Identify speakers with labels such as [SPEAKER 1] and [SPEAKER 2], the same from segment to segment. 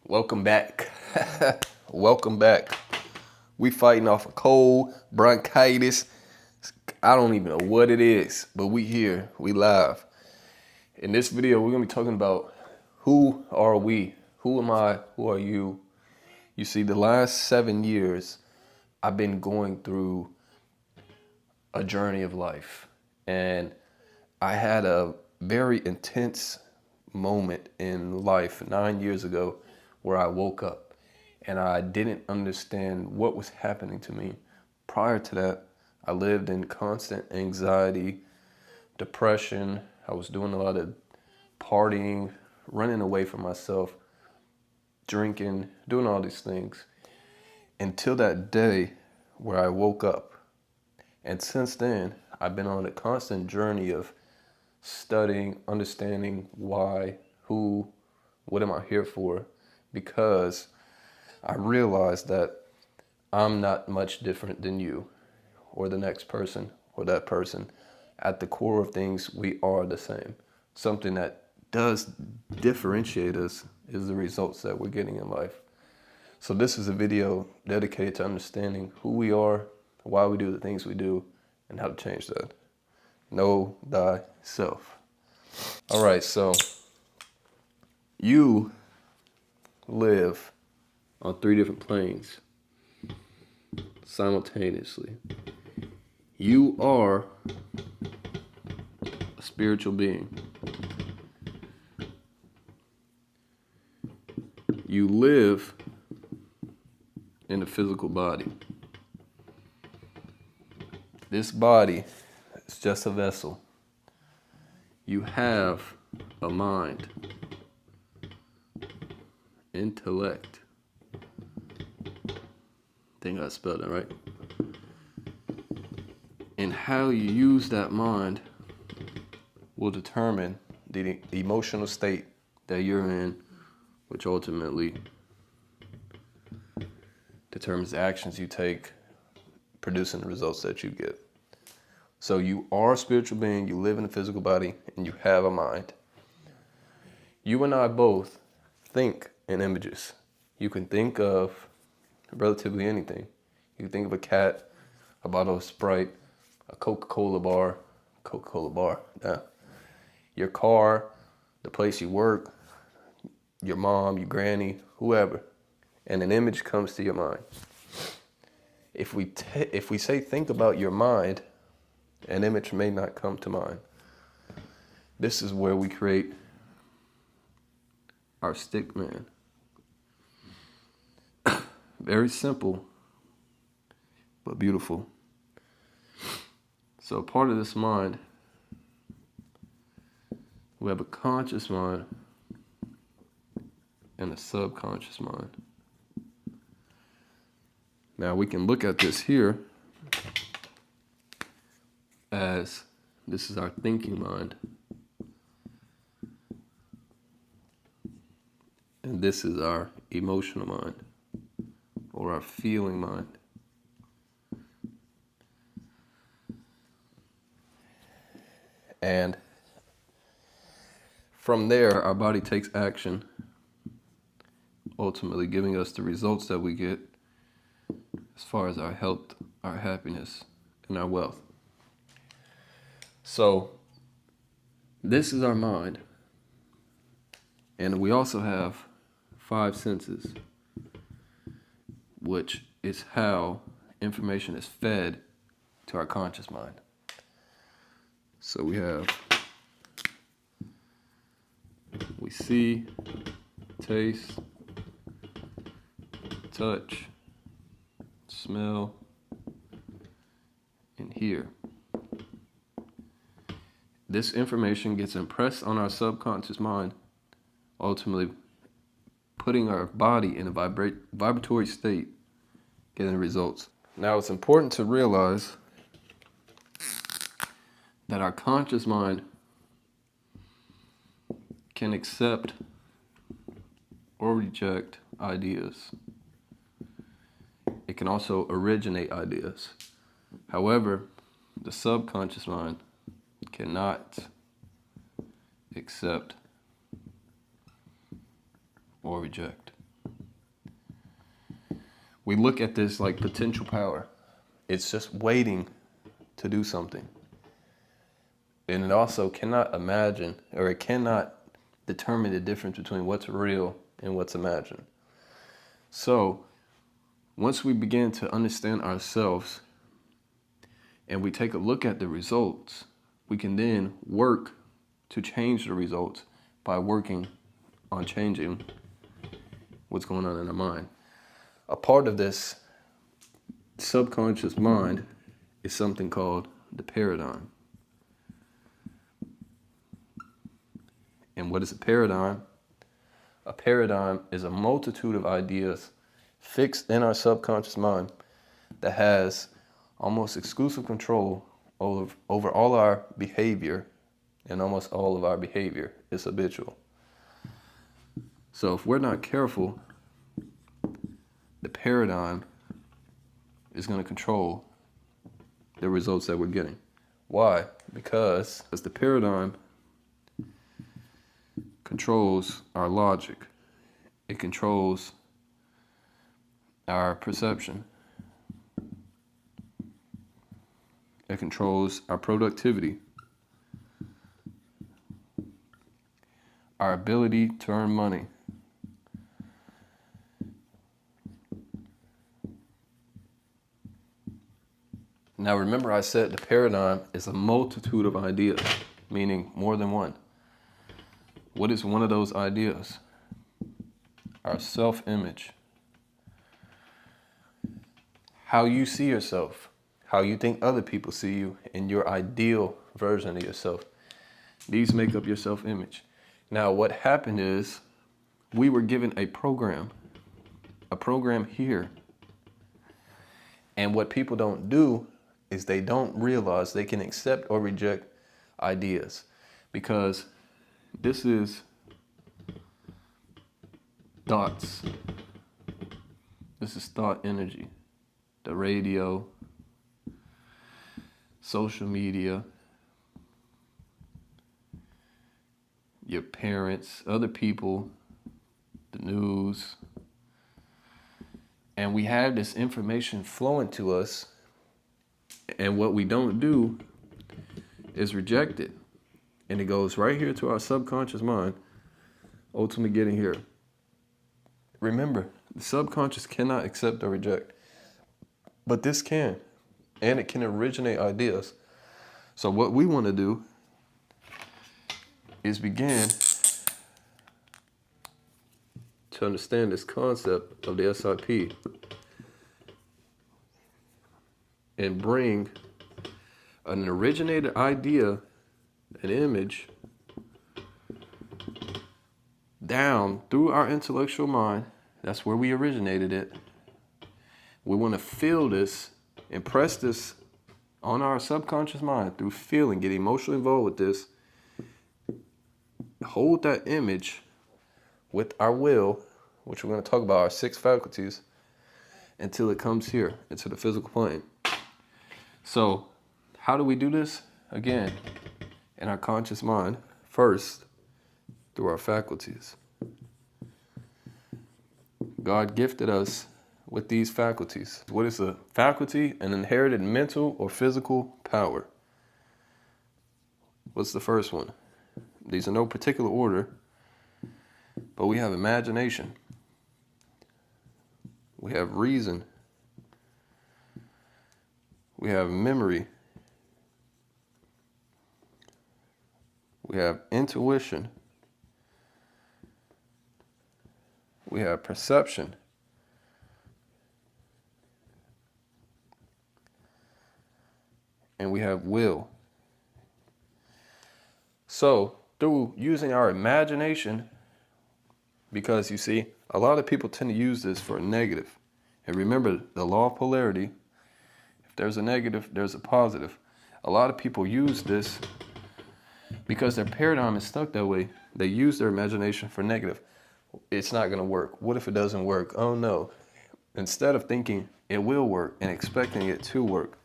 [SPEAKER 1] Welcome back. Welcome back. We fighting off a cold, bronchitis. I don't even know what it is, but we here. We live. In this video, we're going to be talking about who are we? Who am I? Who are you? You see, the last 7 years, I've been going through a journey of life. And I had a very intense moment in life 9 years ago where I woke up and I didn't understand what was happening to me. Prior to that, I lived in constant anxiety, depression. I was doing a lot of partying, running away from myself, drinking, doing all these things until that day where I woke up. And since then, I've been on a constant journey of studying, understanding why, who, what am I here for? Because I realized that I'm not much different than you or the next person or that person. At the core of things, we are the same. Something that does differentiate us is the results that we're getting in life. So this is a video dedicated to understanding who we are, why we do the things we do, and how to change that. Know thyself. All right, so you live on 3 different planes simultaneously. You are a spiritual being. You live in a physical body. This body is just a vessel. You have a mind, intellect. I think I spelled it right. And how you use that mind will determine the emotional state that you're in, which ultimately determines the actions you take, producing the results that you get. So you are a spiritual being, you live in a physical body, and you have a mind. You and I both think in images. You can think of relatively anything. You can think of a cat, a bottle of Sprite, a Coca-Cola bar, your car, the place you work, your mom, your granny, whoever, and an image comes to your mind. If we say think about your mind, an image may not come to mind. This is where we create our stick man. Very simple, but beautiful. So part of this mind, we have a conscious mind and a subconscious mind. Now we can look at this here as this is our thinking mind. And this is our emotional mind or our feeling mind. And from there, our body takes action, ultimately giving us the results that we get as far as our health, our happiness, and our wealth. So this is our mind. And we also have 5 senses, which is how information is fed to our conscious mind. So we see, taste, touch, smell, and hear. This information gets impressed on our subconscious mind, ultimately putting our body in a vibratory state, getting results. Now it's important to realize that our conscious mind can accept or reject ideas. It can also originate ideas. However, the subconscious mind cannot accept or reject. we look at this like potential power. It's just waiting to do something. And it also cannot imagine, or it cannot determine the difference between what's real and what's imagined. So once we begin to understand ourselves and we take a look at the results, we can then work to change the results by working on changing what's going on in our mind. A part of this subconscious mind is something called the paradigm. And what is a paradigm? A paradigm is a multitude of ideas fixed in our subconscious mind that has almost exclusive control over all our behavior, and almost all of our behavior is habitual. So if we're not careful, the paradigm is going to control the results that we're getting. Why? Because the paradigm controls our logic. It controls our perception. It controls our productivity, our ability to earn money. Now remember, I said the paradigm is a multitude of ideas, meaning more than one. What is one of those ideas? Our self-image. How you see yourself, how you think other people see you, and your ideal version of yourself. These make up your self-image. Now what happened is we were given a program here. And what people don't do is they don't realize they can accept or reject ideas, because this is thoughts. This is thought energy. The radio, social media, your parents, other people, the news. And we have this information flowing to us, and what we don't do is reject it. And it goes right here to our subconscious mind, ultimately getting here. Remember, the subconscious cannot accept or reject, but this can, and it can originate ideas. So what we want to do is begin to understand this concept of the SIP and bring an originated idea, an image, down through our intellectual mind. That's where we originated it. We want to feel this, impress this on our subconscious mind through feeling, get emotionally involved with this, hold that image with our will, which we're going to talk about, our 6 faculties, until it comes here into the physical plane. So how do we do this? Again, in our conscious mind, first through our faculties. God gifted us with these faculties. What is a faculty? An inherited mental or physical power. What's the first one? These are no particular order, but we have imagination. We have reason. We have memory. We have intuition. We have perception. And we have will. So, through using our imagination, because you see, a lot of people tend to use this for a negative. And remember, the law of polarity, if there's a negative, there's a positive. A lot of people use this because their paradigm is stuck that way. They use their imagination for negative. It's not going to work. What if it doesn't work? Oh no. Instead of thinking it will work and expecting it to work.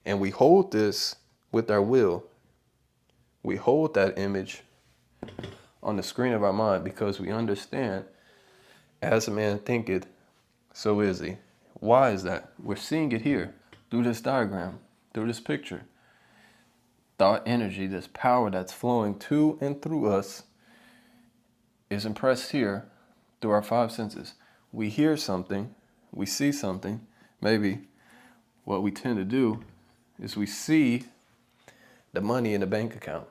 [SPEAKER 1] And we hold this with our will. We hold that image on the screen of our mind because we understand, as a man thinketh, so is he. Why is that? We're seeing it here through this diagram, through this picture. Thought energy, this power that's flowing to and through us, is impressed here through our five senses. We hear something, we see something. Maybe what we tend to do is we see the money in the bank account.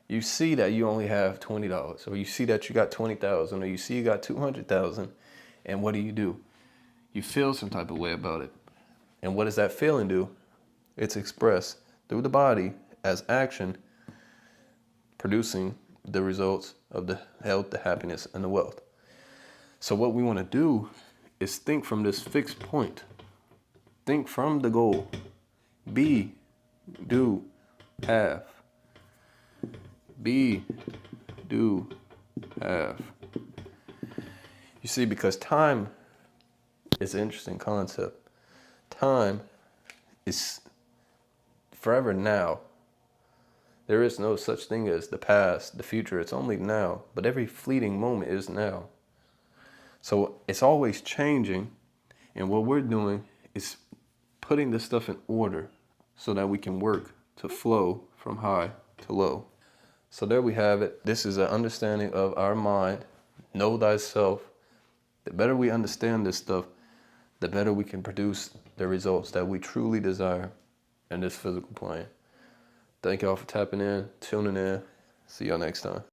[SPEAKER 1] You see that you only have $20, or you see that you got 20,000, or you see you got 200,000, and what do? You feel some type of way about it. And what does that feeling do? It's expressed through the body as action, producing the results of the health, the happiness, and the wealth. So what we want to do is think from this fixed point. Think from the goal. Be, do, have. Be, do, have. You see, because time is an interesting concept. Time is forever now. There is no such thing as the past, the future. It's only now. But every fleeting moment is now. So it's always changing. And what we're doing is putting this stuff in order so that we can work to flow from high to low. So there we have it. This is an understanding of our mind. Know thyself. The better we understand this stuff, the better we can produce the results that we truly desire in this physical plane. Thank y'all for tapping in, tuning in. See y'all next time.